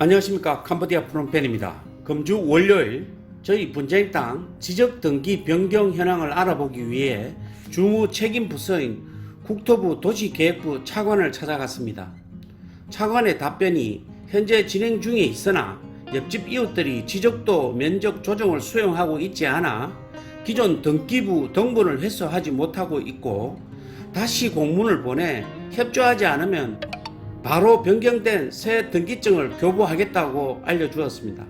안녕하십니까. 캄보디아 프롬펜입니다. 금주 월요일 저희 분쟁당 지적 등기 변경 현황을 알아보기 위해 주무 책임 부서인 국토부 도시계획부 차관을 찾아갔습니다. 차관의 답변이 현재 진행 중에 있으나 옆집 이웃들이 지적도 면적 조정을 수용하고 있지 않아 기존 등기부 등본을 회수하지 못하고 있고 다시 공문을 보내 협조하지 않으면 바로 변경된 새 등기증을 교부하겠다고 알려주었습니다.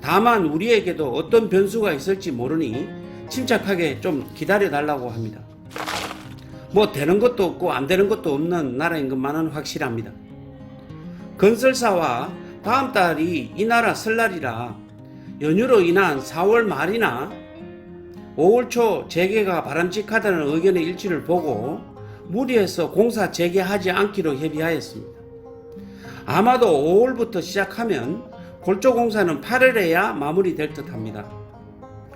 다만 우리에게도 어떤 변수가 있을지 모르니 침착하게 좀 기다려달라고 합니다. 뭐 되는 것도 없고 안 되는 것도 없는 나라인 것만은 확실합니다. 건설사와 다음 달이 이 나라 설날이라 연휴로 인한 4월 말이나 5월 초 재개가 바람직하다는 의견의 일치를 보고 무리해서 공사 재개하지 않기로 협의하였습니다. 아마도 5월부터 시작하면 골조 공사는 8월에야 마무리될 듯합니다.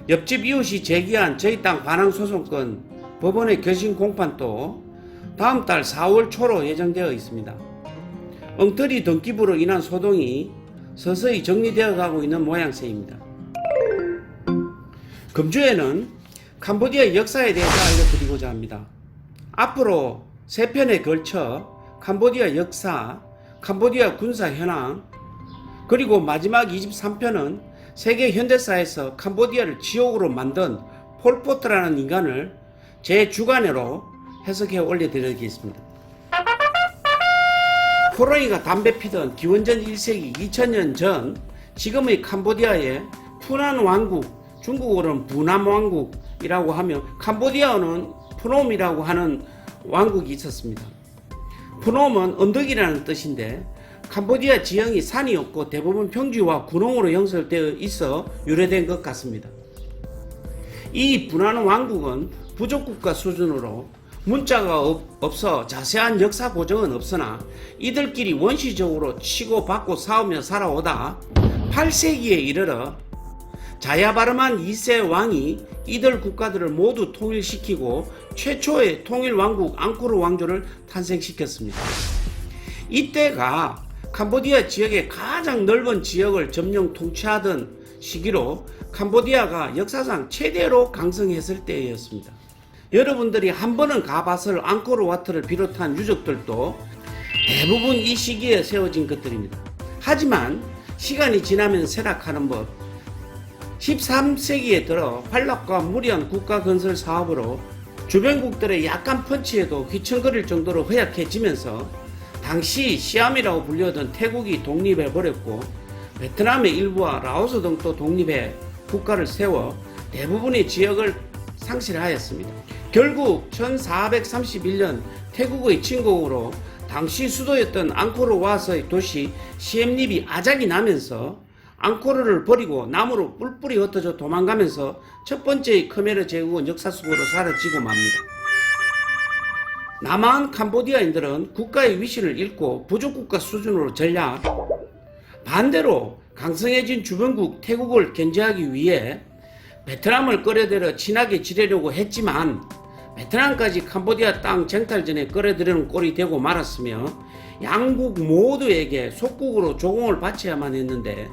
옆집 이웃이 제기한 저희 땅 반환 소송건 법원의 결심 공판도 다음 달 4월 초로 예정되어 있습니다. 엉터리 등기부로 인한 소동이 서서히 정리되어 가고 있는 모양새입니다. 금주에는 캄보디아 역사에 대해서 알려드리고자 합니다. 앞으로 3편에 걸쳐 캄보디아 역사, 캄보디아 군사 현황, 그리고 마지막 23편은 세계 현대사에서 캄보디아를 지옥으로 만든 폴포트라는 인간을 제 주관으로 해석해 올려드리겠습니다. 코로니가 담배 피던 기원전 1세기 2000년 전 지금의 캄보디아의 푸난 왕국, 중국어로는 부남 왕국이라고 하며 캄보디아어는 푸놈이라고 하는 왕국이 있었습니다. 푸놈은 언덕이라는 뜻인데 캄보디아 지형이 산이 없고 대부분 평지와 군홍으로 형성되어 있어 유래된 것 같습니다. 이 부난 왕국은 부족국가 수준으로 문자가 없어 자세한 역사 고정은 없으나 이들끼리 원시적으로 치고받고 싸우며 살아오다 8세기에 이르러 자야바르만 2세 왕이 이들 국가들을 모두 통일시키고 최초의 통일왕국 앙코르 왕조를 탄생시켰습니다. 이때가 캄보디아 지역의 가장 넓은 지역을 점령 통치하던 시기로 캄보디아가 역사상 최대로 강성했을 때였습니다. 여러분들이 한 번은 가봤을 앙코르 와트를 비롯한 유적들도 대부분 이 시기에 세워진 것들입니다. 하지만 시간이 지나면 쇠락하는 법, 13세기에 들어 활락과 무리한 국가 건설 사업으로 주변국들의 약간 펀치에도 휘청거릴 정도로 허약해지면서 당시 시암이라고 불리던 태국이 독립해버렸고 베트남의 일부와 라오스 등도 독립해 국가를 세워 대부분의 지역을 상실하였습니다. 결국 1431년 태국의 침공으로 당시 수도였던 앙코르 와트의 도시 시엠립이 아작이 나면서 앙코르를 버리고 남으로 뿔뿔이 흩어져 도망가면서 첫 번째의 khmer 제국은 역사 속으로 사라지고 맙니다. 남한 캄보디아인들은 국가의 위신을 잃고 부족국가 수준으로 전략, 반대로 강성해진 주변국 태국을 견제하기 위해 베트남을 끌어들여 친하게 지내려고 했지만 베트남까지 캄보디아 땅 쟁탈전에 끌어들이는 꼴이 되고 말았으며 양국 모두에게 속국으로 조공을 바쳐야만 했는데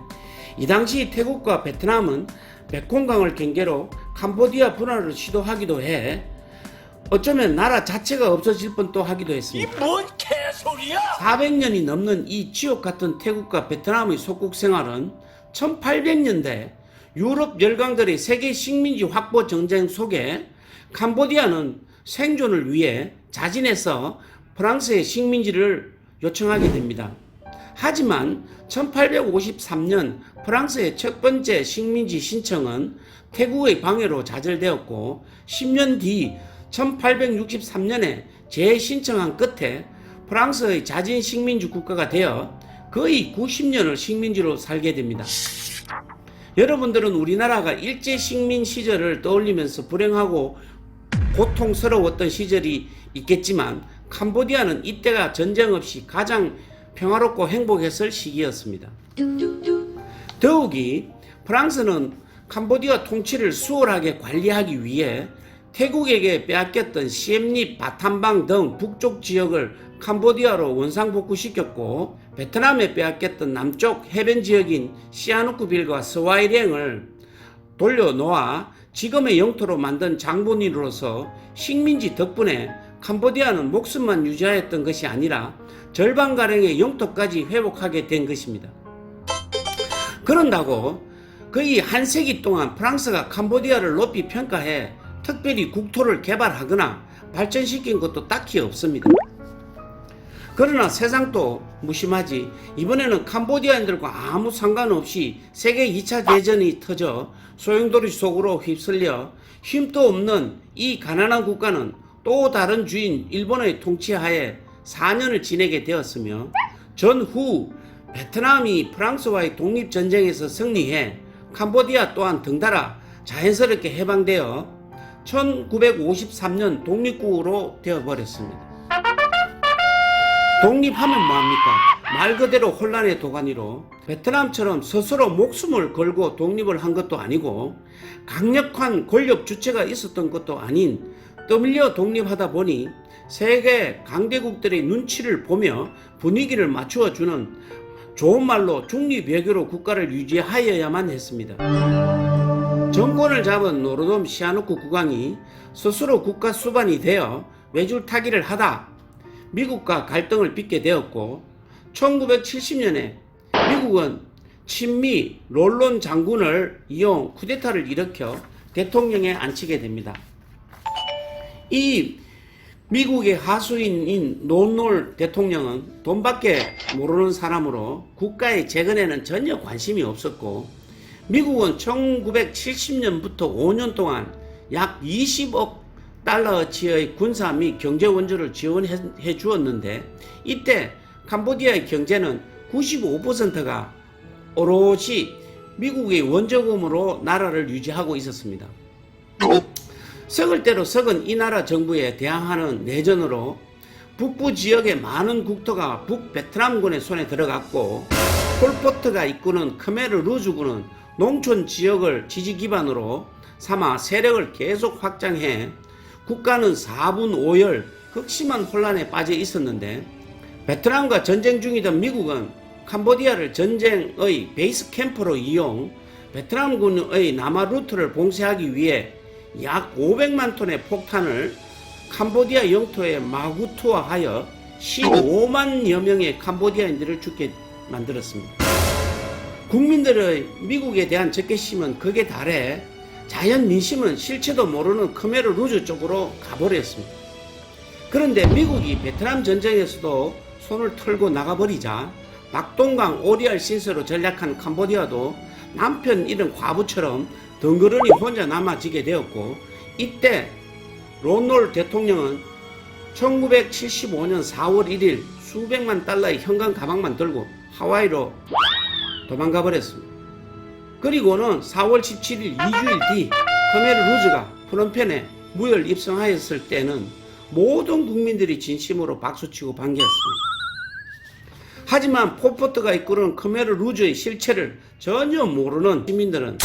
이 당시 태국과 베트남은 메콩강을 경계로 캄보디아 분할을 시도하기도 해 어쩌면 나라 자체가 없어질 뻔도 하기도 했습니다. 이 뭔 개소리야? 400년이 넘는 이 지옥 같은 태국과 베트남의 속국 생활은 1800년대 유럽 열강들의 세계 식민지 확보 전쟁 속에 캄보디아는 생존을 위해 자진해서 프랑스의 식민지를 요청하게 됩니다. 하지만 1853년 프랑스의 첫 번째 식민지 신청은 태국의 방해로 좌절되었고 10년 뒤 1863년에 재신청한 끝에 프랑스의 자진 식민지 국가가 되어 거의 90년을 식민지로 살게 됩니다. 여러분들은 우리나라가 일제 식민 시절을 떠올리면서 불행하고 고통스러웠던 시절이 있겠지만 캄보디아는 이때가 전쟁 없이 가장 평화롭고 행복했을 시기였습니다. 더욱이 프랑스는 캄보디아 통치를 수월하게 관리하기 위해 태국에게 빼앗겼던 시엠립, 바탐방 등 북쪽 지역을 캄보디아로 원상복구시켰고, 베트남에 빼앗겼던 남쪽 해변 지역인 시아누크빌과 스와이랭을 돌려놓아 지금의 영토로 만든 장본인으로서 식민지 덕분에 캄보디아는 목숨만 유지하였던 것이 아니라 절반가량의 영토까지 회복하게 된 것입니다. 그런다고 거의 한 세기 동안 프랑스가 캄보디아를 높이 평가해 특별히 국토를 개발하거나 발전시킨 것도 딱히 없습니다. 그러나 세상도 무심하지 이번에는 캄보디아인들과 아무 상관없이 세계 2차 대전이 터져 소용돌이 속으로 휩쓸려 힘도 없는 이 가난한 국가는 또 다른 주인 일본의 통치하에 4년을 지내게 되었으며, 전후 베트남이 프랑스와의 독립전쟁에서 승리해 캄보디아 또한 덩달아 자연스럽게 해방되어 1953년 독립국으로 되어버렸습니다. 독립하면 뭐합니까? 말 그대로 혼란의 도가니로 베트남처럼 스스로 목숨을 걸고 독립을 한 것도 아니고 강력한 권력 주체가 있었던 것도 아닌 떠밀려 독립하다 보니 세계 강대국들의 눈치를 보며 분위기를 맞추어주는, 좋은 말로 중립외교로 국가를 유지하여야만 했습니다. 정권을 잡은 노르돔 시아누크 국왕이 스스로 국가 수반이 되어 외줄타기를 하다 미국과 갈등을 빚게 되었고, 1970년에 미국은 친미 롤론 장군을 이용 쿠데타를 일으켜 대통령에 앉히게 됩니다. 이 미국의 하수인인 론롤 대통령은 돈밖에 모르는 사람으로 국가의 재건에는 전혀 관심이 없었고, 미국은 1970년부터 5년 동안 약 20억 달러어치의 군사 및 경제 원조를 지원해 주었는데, 이때 캄보디아의 경제는 95%가 오롯이 미국의 원조금으로 나라를 유지하고 있었습니다. 썩을 대로 썩은 이 나라 정부에 대항하는 내전으로 북부 지역의 많은 국토가 북베트남군의 손에 들어갔고, 폴포트가 이끄는 크메르 루즈군은 농촌 지역을 지지 기반으로 삼아 세력을 계속 확장해 국가는 4분 5열 극심한 혼란에 빠져 있었는데, 베트남과 전쟁 중이던 미국은 캄보디아를 전쟁의 베이스 캠프로 이용 베트남군의 남하 루트를 봉쇄하기 위해 약 500만 톤의 폭탄을 캄보디아 영토에 마구 투하하여 15만여 명의 캄보디아인들을 죽게 만들었습니다. 국민들의 미국에 대한 적개심은 극에 달해 자연 민심은 실체도 모르는 크메르 루즈 쪽으로 가버렸습니다. 그런데 미국이 베트남 전쟁에서도 손을 털고 나가버리자 박동강 오리알 신세로 전략한 캄보디아도 남편 잃은 과부처럼 덩그러니 혼자 남아지게 되었고, 이때 론롤 대통령은 1975년 4월 1일 수백만 달러의 현관 가방만 들고 하와이로 도망가 버렸습니다. 그리고는 4월 17일 2주일 뒤 크메르 루즈가 프놈펜에 무혈 입성하였을 때는 모든 국민들이 진심으로 박수치고 반겼습니다. 하지만 폴포트가 이끄는 크메르 루즈의 실체를 전혀 모르는 시민들은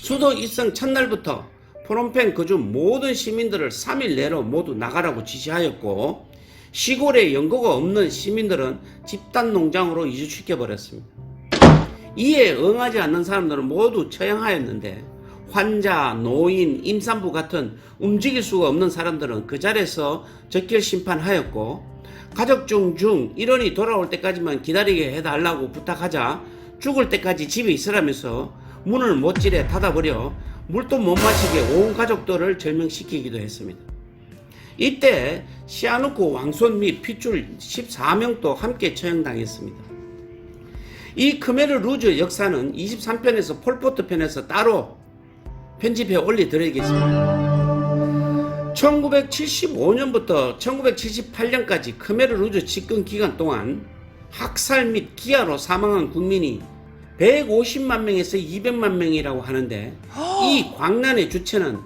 수도 입성 첫날부터 프놈펜 거주 모든 시민들을 3일 내로 모두 나가라고 지시하였고, 시골에 연고가 없는 시민들은 집단 농장으로 이주시켜버렸습니다. 이에 응하지 않는 사람들은 모두 처형하였는데, 환자, 노인, 임산부 같은 움직일 수가 없는 사람들은 그 자리에서 적결 심판하였고, 가족 중 일원이 돌아올 때까지만 기다리게 해달라고 부탁하자 죽을 때까지 집에 있으라면서 문을 못질에 닫아버려 물도 못 마시게 온 가족들을 절명시키기도 했습니다. 이때 시아누크 왕손 및 핏줄 14명도 함께 처형당했습니다. 이 크메르 루즈 역사는 23편에서 폴포트 편에서 따로 편집해 올려드리겠습니다. 1975년부터 1978년까지 크메르 루즈 집권 기간 동안 학살 및 기아로 사망한 국민이 150만 명에서 200만 명이라고 하는데, 이 광란의 주체는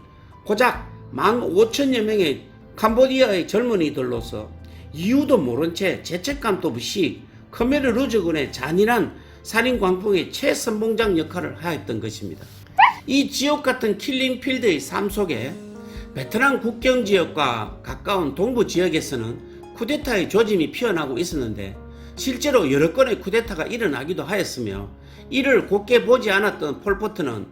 고작 15,000여 명의 캄보디아의 젊은이들로서 이유도 모른 채 죄책감도 없이 크메르 루즈군의 잔인한 살인 광풍의 최선봉장 역할을 하였던 것입니다. 이 지옥 같은 킬링필드의 삶 속에 베트남 국경 지역과 가까운 동부 지역에서는 쿠데타의 조짐이 피어나고 있었는데 실제로 여러 건의 쿠데타가 일어나기도 하였으며 이를 곧게 보지 않았던 폴포트는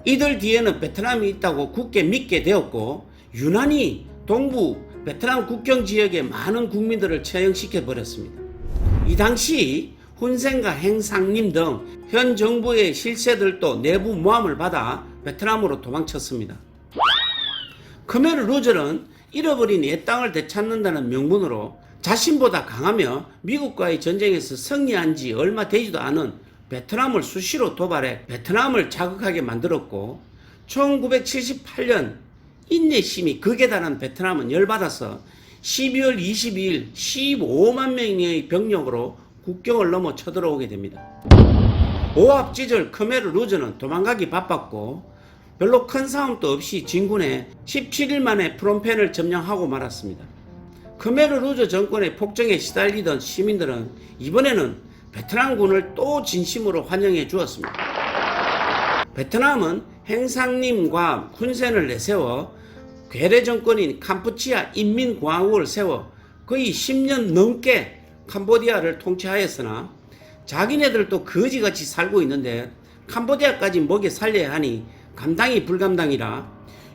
이들 뒤에는 베트남이 있다고 굳게 믿게 되었고 유난히 동부 베트남 국경 지역의 많은 국민들을 처형시켜 버렸습니다. 이 당시 훈센과 행상님 등 현 정부의 실세들도 내부 모함을 받아 베트남으로 도망쳤습니다. khmer rouge는 잃어버린 옛 땅을 되찾는다는 명분으로 자신보다 강하며 미국과의 전쟁에서 승리한 지 얼마 되지도 않은 베트남을 수시로 도발해 베트남을 자극하게 만들었고 1978년 인내심이 극에 달한 베트남은 열받아서 12월 22일 15만 명의 병력으로 국경을 넘어 쳐들어오게 됩니다. 오합지졸 khmer rouge는 도망가기 바빴고 별로 큰 싸움도 없이 진군해 17일 만에 프놈펜을 점령하고 말았습니다. khmer rouge 정권의 폭정에 시달리던 시민들은 이번에는 베트남군을 또 진심으로 환영해 주었습니다. 베트남은 행상님과 훈센을 내세워 괴뢰 정권인 캄푸치아 인민공화국을 세워 거의 10년 넘게 캄보디아를 통치하였으나 자기네들도 거지같이 살고 있는데 캄보디아까지 먹여 살려야 하니 감당이 불감당이라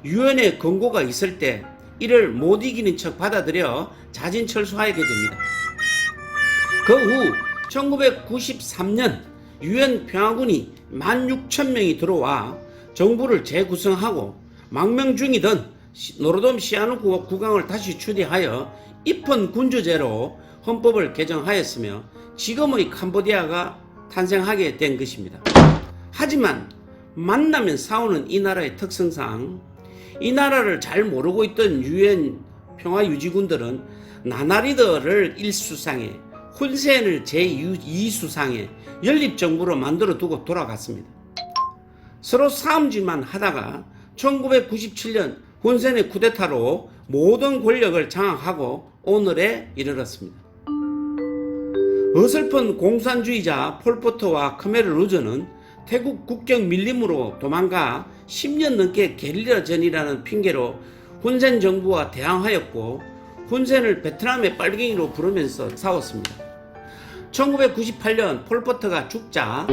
유엔의 권고가 있을 때 이를 못 이기는 척 받아들여 자진 철수하게 됩니다. 그 후 1993년 유엔 평화군이 16,000명이 들어와 정부를 재구성하고 망명 중이던 노르돔 시아누쿠 국왕을 다시 추대하여 입헌 군주제로 헌법을 개정하였으며 지금의 캄보디아가 탄생하게 된 것입니다. 하지만 만나면 싸우는 이 나라의 특성상 이 나라를 잘 모르고 있던 유엔 평화유지군들은 나나리더를 1수상에 훈센을 제2수상에 연립정부로 만들어 두고 돌아갔습니다. 서로 싸움질만 하다가 1997년 훈센의 쿠데타로 모든 권력을 장악하고 오늘에 이르렀습니다. 어설픈 공산주의자 폴포트와 khmer rouge는 태국 국경 밀림으로 도망가 10년 넘게 게릴라전이라는 핑계로 훈센 정부와 대항하였고 훈센을 베트남의 빨갱이로 부르면서 싸웠습니다. 1998년 폴포트가 죽자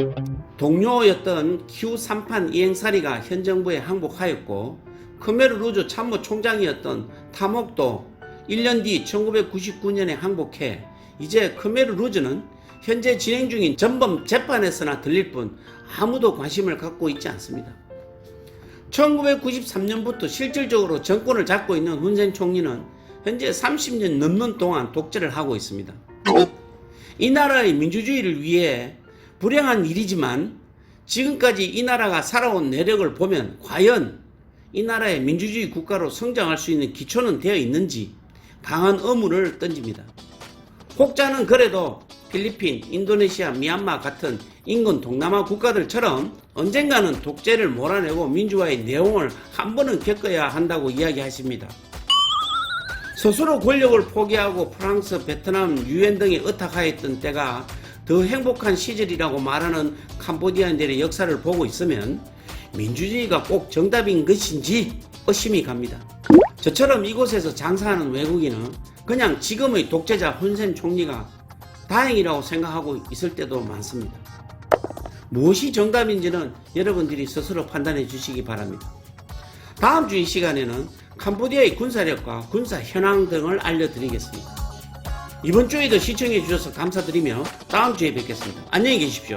동료였던 Q3판 이행사리가 현 정부에 항복하였고 khmer rouge 참모 총장이었던 타목도 1년 뒤 1999년에 항복해 이제 khmer rouge는 현재 진행 중인 전범 재판에서나 들릴 뿐 아무도 관심을 갖고 있지 않습니다. 1993년부터 실질적으로 정권을 잡고 있는 훈센 총리는 현재 30년 넘는 동안 독재를 하고 있습니다. 이 나라의 민주주의를 위해 불행한 일이지만 지금까지 이 나라가 살아온 내력을 보면 과연 이 나라의 민주주의 국가로 성장할 수 있는 기초는 되어 있는지 강한 의문을 던집니다. 혹자는 그래도 필리핀, 인도네시아, 미얀마 같은 인근 동남아 국가들처럼 언젠가는 독재를 몰아내고 민주화의 내용을 한 번은 겪어야 한다고 이야기하십니다. 스스로 권력을 포기하고 프랑스, 베트남, 유엔 등에 의탁하였던 때가 더 행복한 시절이라고 말하는 캄보디아인들의 역사를 보고 있으면 민주주의가 꼭 정답인 것인지 의심이 갑니다. 저처럼 이곳에서 장사하는 외국인은 그냥 지금의 독재자 훈센 총리가 다행이라고 생각하고 있을 때도 많습니다. 무엇이 정답인지는 여러분들이 스스로 판단해 주시기 바랍니다. 다음 주 이 시간에는 캄보디아의 군사력과 군사 현황 등을 알려드리겠습니다. 이번 주에도 시청해 주셔서 감사드리며 다음 주에 뵙겠습니다. 안녕히 계십시오.